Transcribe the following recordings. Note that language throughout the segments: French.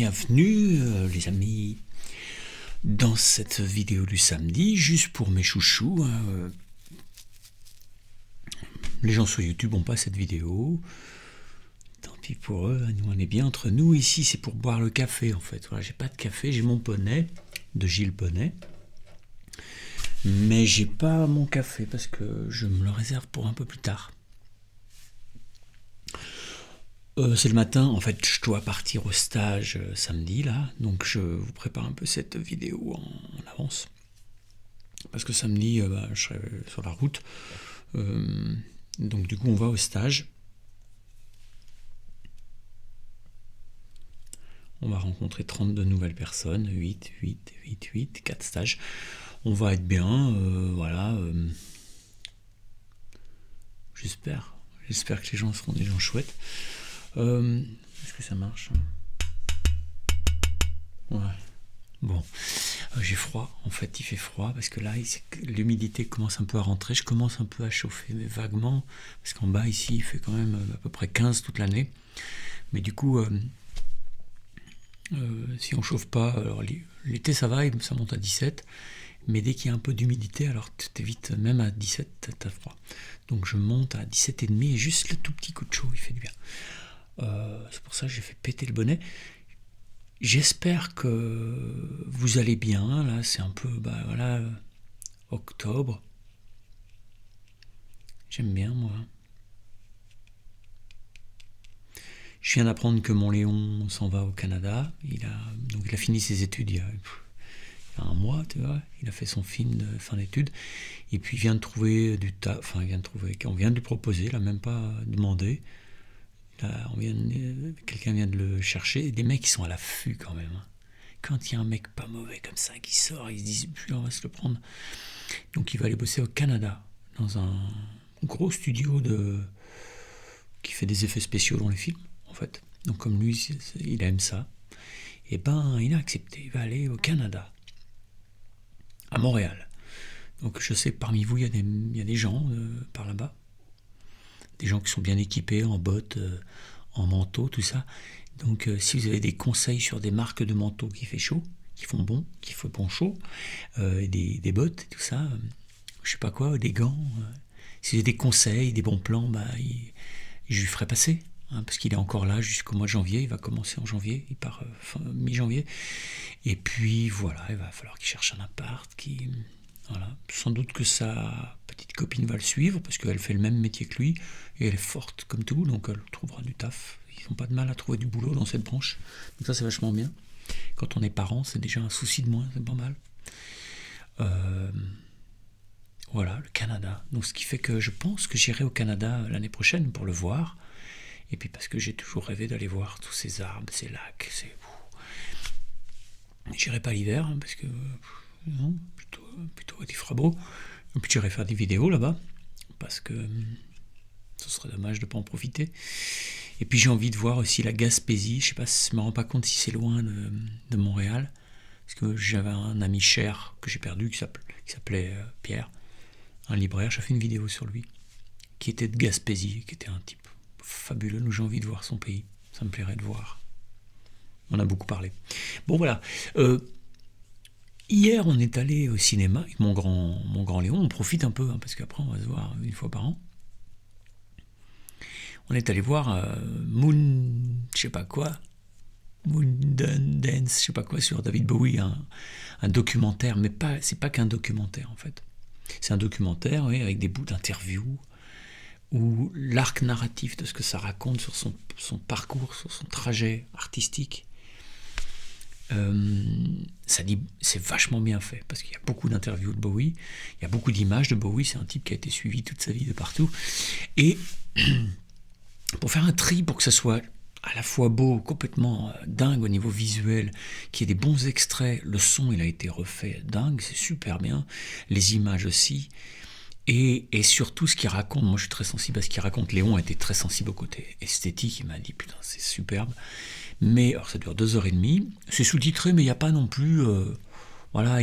bienvenue les amis dans cette vidéo du samedi, juste pour mes chouchous. Les gens sur YouTube n'ont pas cette vidéo, tant pis pour eux, nous on est bien entre nous. Ici c'est pour boire le café en fait. Voilà, j'ai pas de café, j'ai mon poney de Gilles Poney, mais j'ai pas mon café parce que je me le réserve pour un peu plus tard. C'est le matin, en fait je dois partir au stage samedi là, donc je vous prépare un peu cette vidéo en avance, parce que samedi je serai sur la route, donc du coup on va au stage, on va rencontrer 32 nouvelles personnes, 8, 4 stages, on va être bien, voilà, j'espère que les gens seront des gens chouettes. Est-ce que ça marche? Ouais. Bon, j'ai froid. En fait, il fait froid parce que là, l'humidité commence un peu à rentrer. Je commence un peu à chauffer, mais vaguement, parce qu'en bas ici, il fait quand même à peu près 15 toute l'année. Mais du coup, si on chauffe pas, alors l'été ça va, ça monte à 17. Mais dès qu'il y a un peu d'humidité, alors t'es vite, même à 17, t'as froid. Donc je monte à 17,5 et juste le tout petit coup de chaud, il fait du bien. C'est pour ça que j'ai fait péter le bonnet. J'espère que vous allez bien. Là, c'est un peu, voilà, octobre. J'aime bien, moi. Je viens d'apprendre que mon Léon s'en va au Canada. Il a fini ses études il y a un mois, tu vois. Il a fait son film de fin d'études. Et puis il vient de trouver du taf. Enfin, on vient de lui proposer, il n'a même pas demandé. Quelqu'un vient de le chercher, et des mecs qui sont à l'affût quand même. Quand il y a un mec pas mauvais comme ça qui sort, ils se disent puis on va se le prendre. Donc il va aller bosser au Canada dans un gros studio qui fait des effets spéciaux dans les films en fait. Donc comme lui il aime ça, et il a accepté, il va aller au Canada, à Montréal. Donc je sais que parmi vous il y a des gens par là-bas. Des gens qui sont bien équipés en bottes, en manteau, tout ça. Donc si vous avez des conseils sur des marques de manteaux qui font bon chaud, des bottes, tout ça, je sais pas quoi, des gants, si vous avez des conseils, des bons plans, je lui ferai passer, hein, parce qu'il est encore là jusqu'au mois de janvier, il va commencer en janvier, il part mi-janvier, et puis voilà, il va falloir qu'il cherche un appart, voilà. Sans doute que sa petite copine va le suivre parce qu'elle fait le même métier que lui et elle est forte comme tout, donc elle trouvera du taf. Ils n'ont pas de mal à trouver du boulot dans cette branche, donc ça c'est vachement bien. Quand on est parent, c'est déjà un souci de moins, c'est pas mal. Voilà, le Canada. Donc ce qui fait que je pense que j'irai au Canada l'année prochaine pour le voir, et puis parce que j'ai toujours rêvé d'aller voir tous ces arbres, ces lacs, J'irai pas l'hiver hein, parce que non, plutôt il fera beau. Et puis j'irai faire des vidéos là-bas, parce que ce serait dommage de ne pas en profiter. Et puis j'ai envie de voir aussi la Gaspésie. Je ne me rends pas compte si c'est loin de Montréal, parce que j'avais un ami cher que j'ai perdu, qui s'appelait Pierre, un libraire. J'ai fait une vidéo sur lui, qui était de Gaspésie, qui était un type fabuleux. Donc j'ai envie de voir son pays, ça me plairait de voir. On a beaucoup parlé. Bon voilà. Hier, on est allé au cinéma avec mon grand Léon. On profite un peu, hein, parce qu'après, on va se voir une fois par an. On est allé voir Moon Dance, je sais pas quoi, sur David Bowie, un documentaire, mais c'est pas qu'un documentaire en fait. C'est un documentaire, oui, avec des bouts d'interviews, où l'arc narratif de ce que ça raconte sur son parcours, sur son trajet artistique, c'est vachement bien fait, parce qu'il y a beaucoup d'interviews de Bowie, il y a beaucoup d'images de Bowie, c'est un type qui a été suivi toute sa vie de partout, et pour faire un tri, pour que ça soit à la fois beau, complètement dingue au niveau visuel, qu'il y ait des bons extraits, le son il a été refait dingue, c'est super bien, les images aussi, et surtout ce qu'il raconte. Moi je suis très sensible à ce qu'il raconte. Léon a été très sensible au côté esthétique, il m'a dit putain c'est superbe. Mais alors ça dure 2h30, c'est sous-titré, mais il n'y a pas non plus, voilà,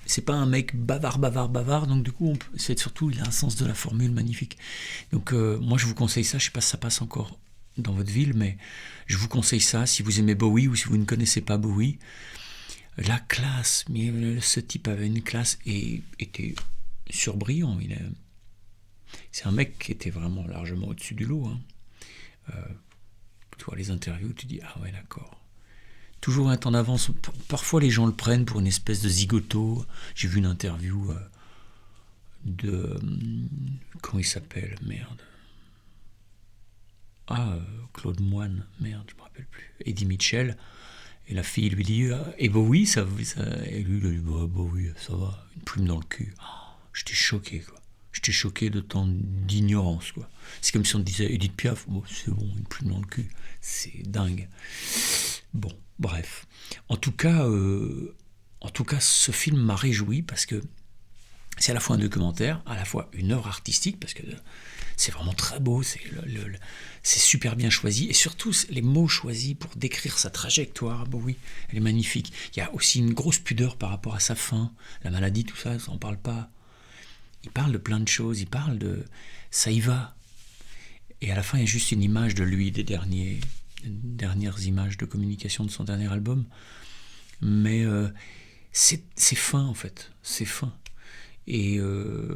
c'est pas un mec bavard, donc du coup, c'est surtout, il a un sens de la formule magnifique. Donc moi je vous conseille ça, je sais pas si ça passe encore dans votre ville, mais je vous conseille ça si vous aimez Bowie ou si vous ne connaissez pas Bowie. La classe, mais ce type avait une classe et était surbrillant. C'est un mec qui était vraiment largement au-dessus du lot. Hein. Tu vois les interviews, tu dis ah ouais d'accord. Toujours un temps d'avance. Parfois les gens le prennent pour une espèce de zigoto. J'ai vu une interview de comment il s'appelle, merde. Claude Moine, merde, je me rappelle plus. Eddie Mitchell. Et la fille lui dit et Bowie, ça, et lui il a dit Bowie, ça va, une plume dans le cul. J'étais choqué quoi. J'étais choqué de tant d'ignorance quoi. C'est comme si on disait Edith Piaf, c'est bon, une plume dans le cul, c'est dingue. Bon, bref. En tout cas, ce film m'a réjoui parce que c'est à la fois un documentaire, à la fois une œuvre artistique parce que c'est vraiment très beau, c'est super bien choisi et surtout les mots choisis pour décrire sa trajectoire, Bowie, elle est magnifique. Il y a aussi une grosse pudeur par rapport à sa fin, la maladie, tout ça, ça n'en parle pas. Il parle de plein de choses, il parle de ça y va. Et à la fin, il y a juste une image de lui, des dernières images de communication de son dernier album. Mais c'est fin en fait, c'est fin. Et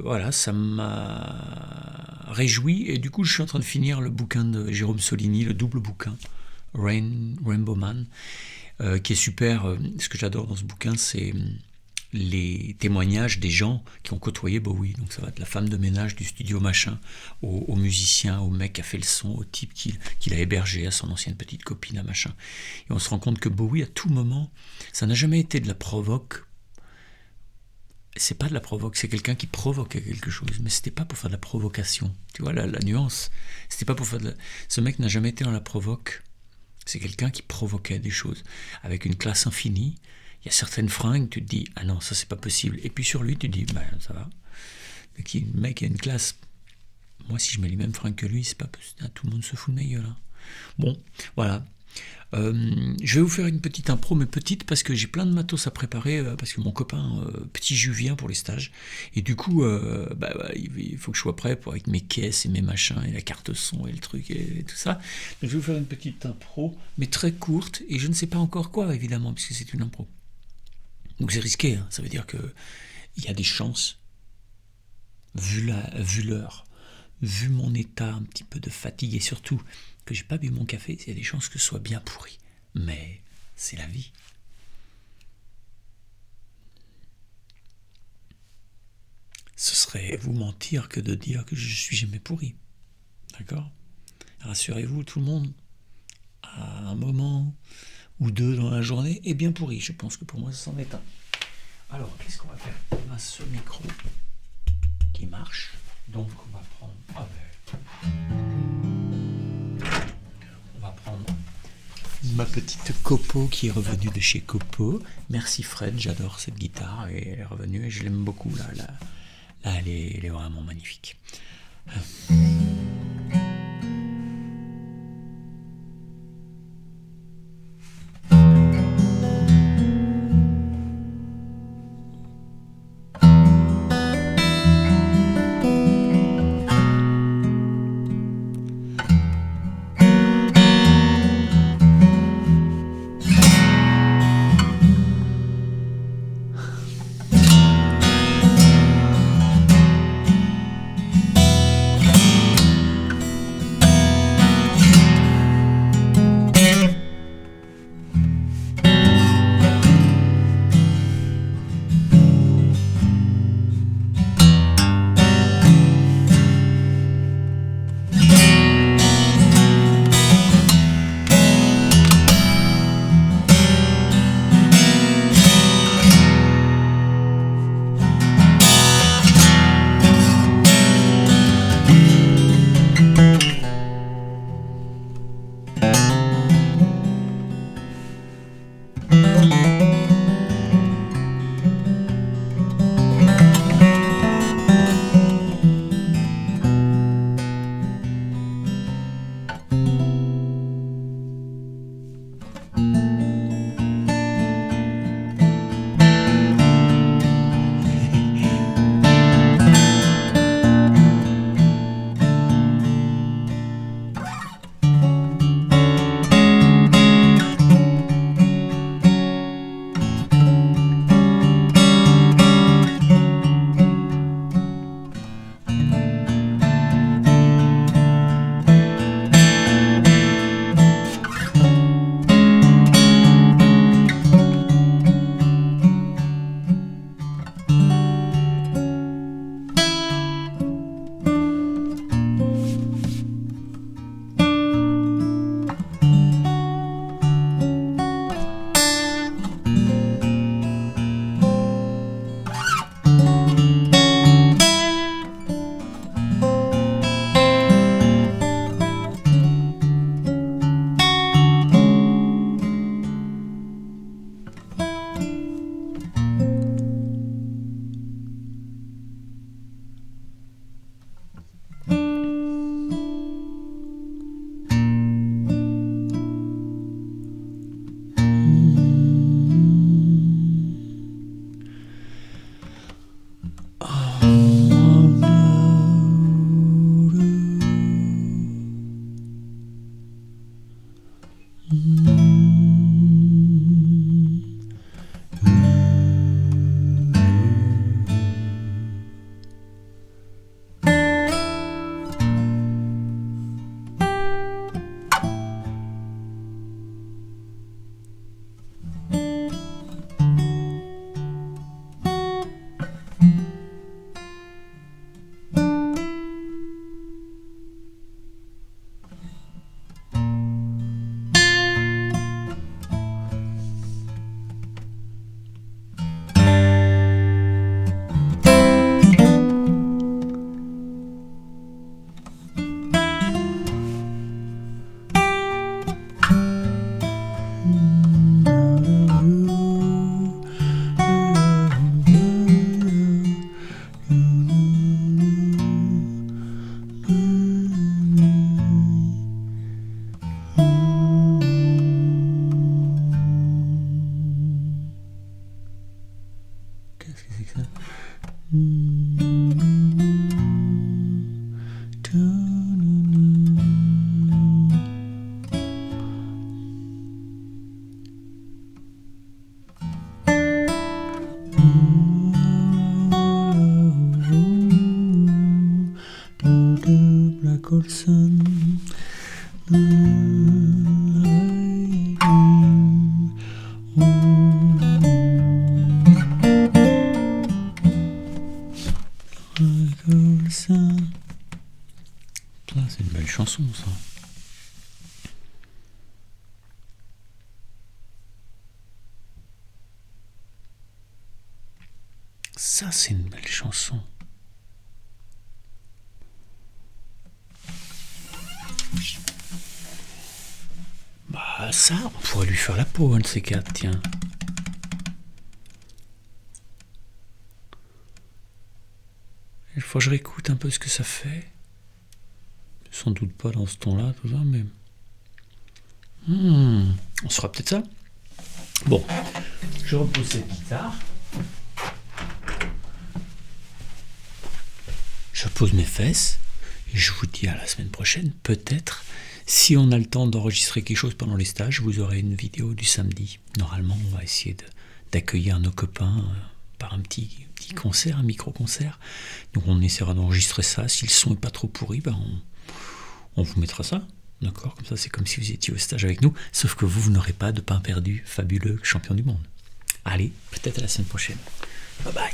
voilà, ça m'a réjoui. Et du coup, je suis en train de finir le bouquin de Jérôme Solini, le double bouquin, Rainbow Man, qui est super. Ce que j'adore dans ce bouquin, c'est les témoignages des gens qui ont côtoyé Bowie. Donc ça va de la femme de ménage du studio machin, au musicien, au mec qui a fait le son, au type qu'il a hébergé, à son ancienne petite copine à machin. Et on se rend compte que Bowie, à tout moment, ça n'a jamais été de la provoque. C'est pas de la provoque, c'est quelqu'un qui provoquait quelque chose, mais c'était pas pour faire de la provocation. Tu vois la nuance. C'était pas pour faire Ce mec n'a jamais été dans la provoque. C'est quelqu'un qui provoquait des choses avec une classe infinie. Il y a certaines fringues, tu te dis ah non ça c'est pas possible. Et puis sur lui tu te dis ça va. Le mec a une classe. Moi si je mets les mêmes fringues que lui, c'est pas possible. Tout le monde se fout de ma gueule. Hein. Bon, voilà. Je vais vous faire une petite impro, mais petite parce que j'ai plein de matos à préparer, parce que mon copain Petit Jus vient pour les stages, et du coup il faut que je sois prêt avec mes caisses et mes machins, et la carte son et le truc et tout ça. Donc je vais vous faire une petite impro, mais très courte, et je ne sais pas encore quoi évidemment, puisque c'est une impro. Donc c'est risqué, hein. Ça veut dire que il y a des chances, vu l'heure, vu mon état un petit peu de fatigue, et surtout que j'ai pas bu mon café, il y a des chances que ce soit bien pourri. Mais c'est la vie. Ce serait vous mentir que de dire que je suis jamais pourri. D'accord ? Rassurez-vous, tout le monde, à un moment ou deux dans la journée, est bien pourri. Je pense que pour moi, ça s'en est un. Alors, qu'est-ce qu'on va faire ? On a ce micro qui marche. Donc, on va prendre... ma petite Copo qui est revenue de chez Copo. Merci Fred, j'adore cette guitare et elle est revenue et je l'aime beaucoup là elle est vraiment magnifique. Black Olson. C'est une belle chanson, ça. Ça, c'est une belle chanson. Bah, ça, on pourrait lui faire la peau, un de ces quatre, tiens. Il faut que je réécoute un peu ce que ça fait. Sans doute pas dans ce ton-là, tout ça, mais... on saura peut-être ça. Bon, je repose cette guitare. Je pose mes fesses. Et je vous dis à la semaine prochaine, peut-être. Si on a le temps d'enregistrer quelque chose pendant les stages, vous aurez une vidéo du samedi. Normalement, on va essayer d'accueillir nos copains par un petit concert, un micro-concert. Donc on essaiera d'enregistrer ça. Si le son n'est pas trop pourri, ben on vous mettra ça. D'accord? Comme ça, c'est comme si vous étiez au stage avec nous. Sauf que vous n'aurez pas de pain perdu fabuleux champion du monde. Allez, peut-être à la semaine prochaine. Bye bye.